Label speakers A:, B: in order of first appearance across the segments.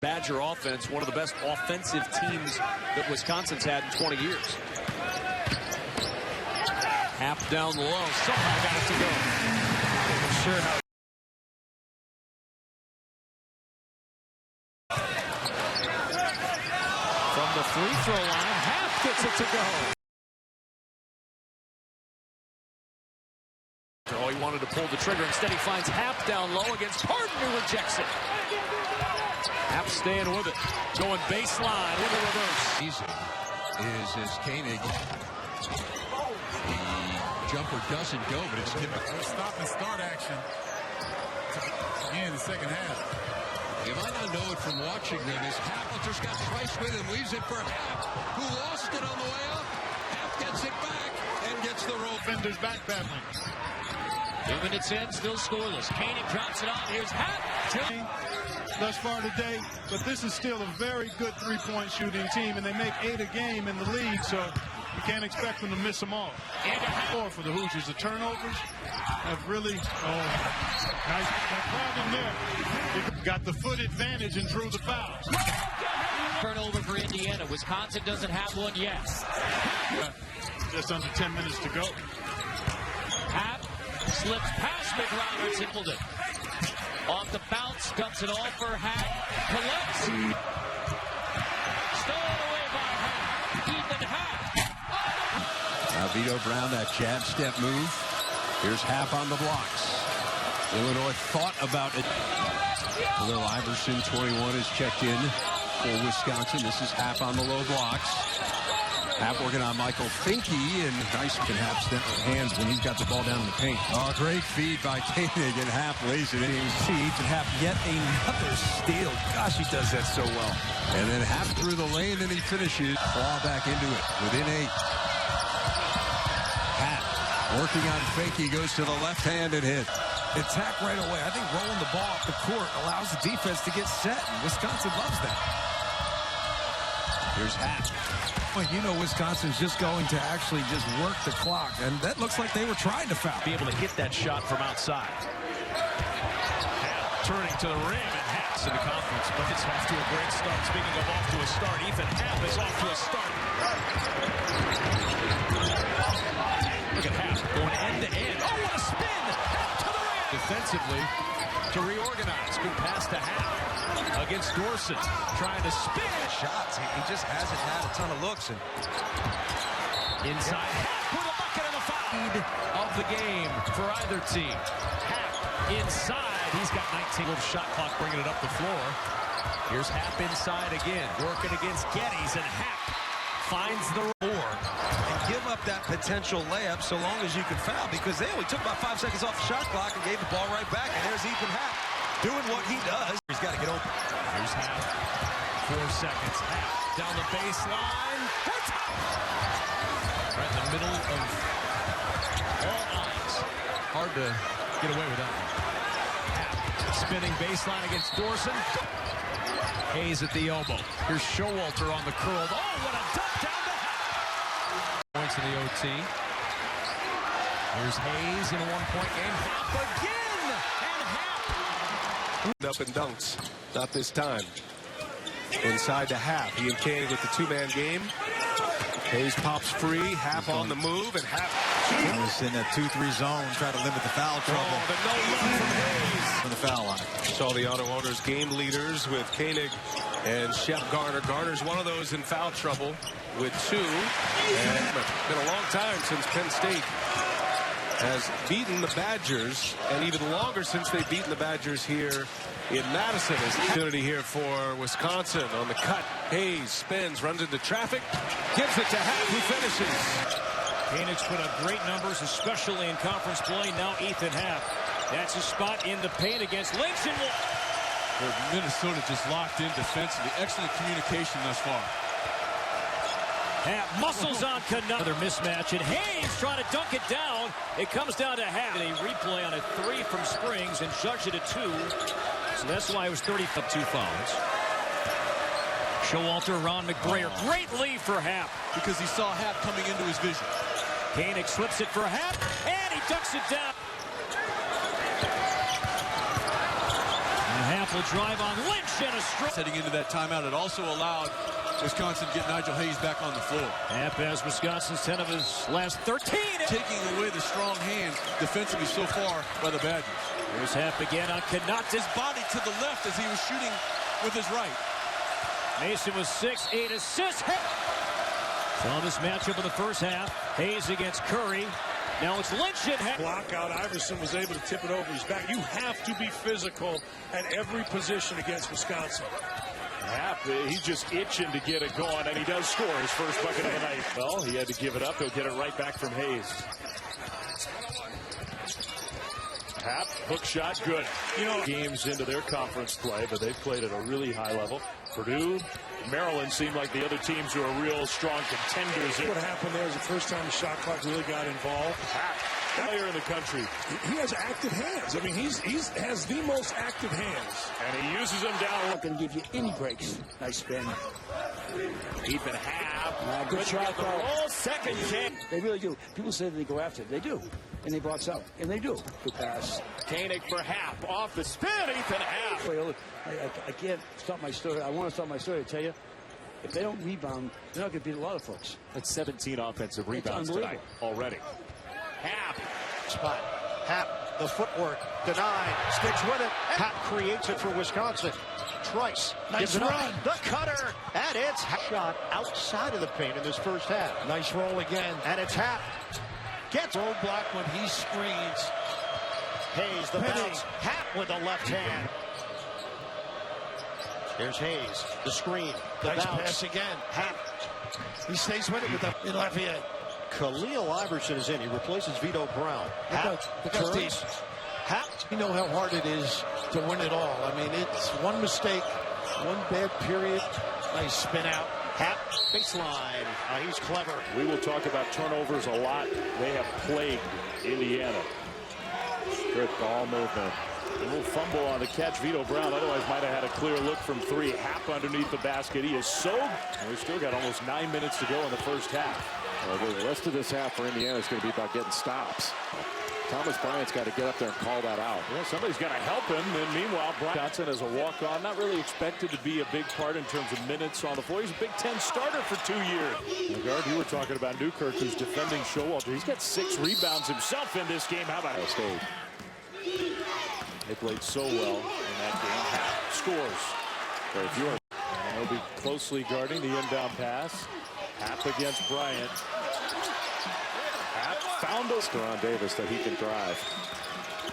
A: Badger offense, one of the best offensive teams that Wisconsin's had in 20 years. Happ down low, somehow got it to go. I'm sure how. From the free throw line, Happ gets it to go. Oh, he wanted to pull the trigger. Instead, he finds Happ down low against Harden, who rejects it. Happ staying with it. Going baseline with a reverse.
B: Easy is Koenig. The jumper doesn't go, but it's typical.
C: Stop and start action. Again, the second half.
B: You might not know it from watching them. As Happ just got Price with him, leaves it for Happ, who lost it on the way up. Happ gets it back and gets the roll.
C: Fenders back battling.
D: 2 minutes in, still scoreless. Koenig drops it off. Here's Happ.
C: Thus far today, but this is still a very good three-point shooting team, and they make 8 a game in the league, so you can't expect them to miss them all. Or for the Hoosiers, the turnovers have really nice problem there. You got the foot advantage and drew the foul.
D: Turnover for Indiana. Wisconsin doesn't have one yet.
C: Just under 10 minutes to go.
D: Happ slips past McRoberts, simpled it. Off the bounce, dumps it all for Happ. Collects. Stolen away by Happ. Ethan Happ.
B: Vito Brown, that jab step move. Here's Happ on the blocks. Illinois thought about it. Will Iverson, 21, is checked in for Wisconsin. This is Happ on the low blocks. Happ working on Michael Finke, and nice can Happ step hands when he's got the ball down in the paint. Oh, great feed by Koenig, and Happ lays it in.
E: Seeds and Happ yet another steal. Gosh, he does that so well.
B: And then Happ through the lane, and he finishes. Claw back into it within 8. Happ working on Finke, goes to the left hand and hit.
E: Attack right away. I think rolling the ball off the court allows the defense to get set, and Wisconsin loves that.
B: Here's Happ.
E: Well, you know Wisconsin's just going to actually just work the clock, and that looks like they were trying to foul.
A: Be able to hit that shot from outside. Happ turning to the rim, and Happ's in the conference, but it's off to a great start. Speaking of off to a start, Ethan Happ is off to a start. Look at Happ going end to end. Oh, what a spin! Happ to the rim! Defensively to reorganize. Good pass to Happ against Dorsett, trying to spin.
E: Shots. He just hasn't had a ton of looks. And
A: inside, Happ with a bucket and a foul of the game for either team. Happ inside. He's got 19. Little shot clock bringing it up the floor. Here's Happ inside again, working against Geddes, and Happ finds the floor.
E: and give up that potential layup so long as you can foul, because they only took about 5 seconds off the shot clock and gave the ball right back. And there's Ethan Happ doing what he does. He's got to get open.
A: Here's Happ. 4 seconds. Happ down the baseline. Right in the middle of all eyes. Hard to get away with that one. Happ spinning baseline against Dorson. Hayes at the elbow. Here's Showalter on the curled. Oh, what a dunk down to Happ. Points in the OT. Here's Hayes in a 1-point game. Happ again! And Happ
F: up and dunks. Not this time. Inside to Happ. He and Kane with the 2-man game. Hayes pops free. Happ on the move, and Happ
E: He's in that 2-3 zone, trying to limit the foul trouble.
F: Oh, the no look from Hayes.
E: From the foul line.
F: Saw the auto owners game leaders with Koenig and Shep Garner. Garner's one of those in foul trouble with 2. And it's been a long time since Penn State has beaten the Badgers, and even longer since they've beaten the Badgers here in Madison. Is the opportunity here for Wisconsin on the cut. Hayes spins, runs into traffic, gives it to Happ, who finishes.
G: Koenig's put up great numbers, especially in conference play. Now Ethan Happ. That's his spot in the paint against Lynch. And
C: Minnesota just locked in defensively. Excellent communication thus far.
G: Happ muscles on another mismatch, and Hayes trying to dunk it down. It comes down to Happ. A replay on a 3 from Springs and judged it a 2. So that's why it was 30 up 2 fouls. Showalter, Ron McBrayer. Great lead for Happ.
C: Because he saw Happ coming into his vision.
G: Koenig slips it for Happ, and he ducks it down. And Happ will drive on Lynch and a strike.
H: Heading into that timeout, it also allowed Wisconsin to get Nigel Hayes back on the floor.
G: Happ has Wisconsin's 10 of his last 13.
H: Taking away the strong hand defensively so far by the Badgers.
G: Here's Happ again on Kanata.
H: His body to the left as he was shooting with his right.
G: Mason was 6, 8 assists. Saw this matchup in the first half. Hayes against Curry. Now it's Lynch at Happ.
I: Block out. Iverson was able to tip it over his back. You have to be physical at every position against Wisconsin.
J: Happ, he's just itching to get it going, and he does score his first bucket of the night. Well, he had to give it up. He'll get it right back from Hayes. Happ, hook shot, good. You know, games into their conference play, but they've played at a really high level. Purdue, Maryland seem like the other teams who are real strong contenders.
I: What happened there is the first time the shot clock really got involved.
J: Happ, player in the country.
I: He has active hands. I mean, he has the most active hands.
J: And he uses them down.
K: Not going to give you any breaks. Nice spin.
J: Ethan Happ.
K: Good shot, though.
J: Second chance.
K: They really do. People say that they go after it. They do. And they box out. And they do. Good pass.
J: Koenig for Happ. Off the spin, Ethan Happ.
K: Wait, look, I can't stop my story. I want to stop my story to tell you, if they don't rebound, they're not going to beat a lot of folks.
J: That's 17 offensive rebounds tonight already. Happ.
L: Spot. Happ, the footwork, denied, sticks with it. Happ creates it for Wisconsin. Trice,
K: nice run.
L: The cutter, and it's shot outside of the paint in this first half. Nice roll again, and it's Happ. Gets roadblock when he screens. Hayes, the bounce. Happ with the left hand. There's Hayes, the screen, the
K: nice
L: bounce.
K: pass again.
L: Happ.
K: He stays with it with the in Lafayette.
L: Khalil Iverson is in. He replaces Vito Brown.
K: Happ,
L: Happ.
K: You know how hard it is to win it all. I mean, it's one mistake, one bad period. Nice spin out.
L: Happ, baseline. He's clever.
J: We will talk about turnovers a lot. They have plagued Indiana. Good ball movement. A little fumble on the catch. Vito Brown otherwise might have had a clear look from three. Happ underneath the basket. He is so... And we've still got almost 9 minutes to go in the first half. Well, the rest of this half for Indiana is going to be about getting stops. Thomas Bryant's got to get up there and call that out. Well, somebody's got to help him. And meanwhile, Johnson as a walk-on, not really expected to be a big part in terms of minutes on the floor. He's a Big Ten starter for 2 years. The guard you were talking about, Newkirk, who's defending Showalter. He's got 6 rebounds himself in this game. How about State? They played so well in that game. Happ scores. Very few. And he'll be closely guarding the inbound pass. Happ against Bryant. Happ found us on Davis that he can drive.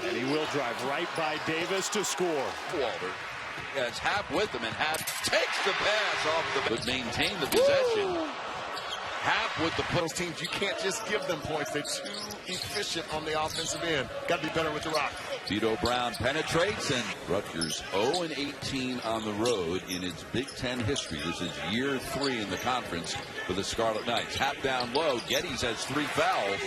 J: And he will drive right by Davis to score.
M: Walter has Happ with him, and Happ takes the pass off the but maintain the possession. Happ with the
N: those teams, you can't just give them points. They're too efficient on the offensive end. Got to be better with the rock.
M: Vito Brown penetrates, and Rutgers 0-18 on the road in its Big Ten history. This is year 3 in the conference for the Scarlet Knights. Happ down low. Geddes has 3 fouls.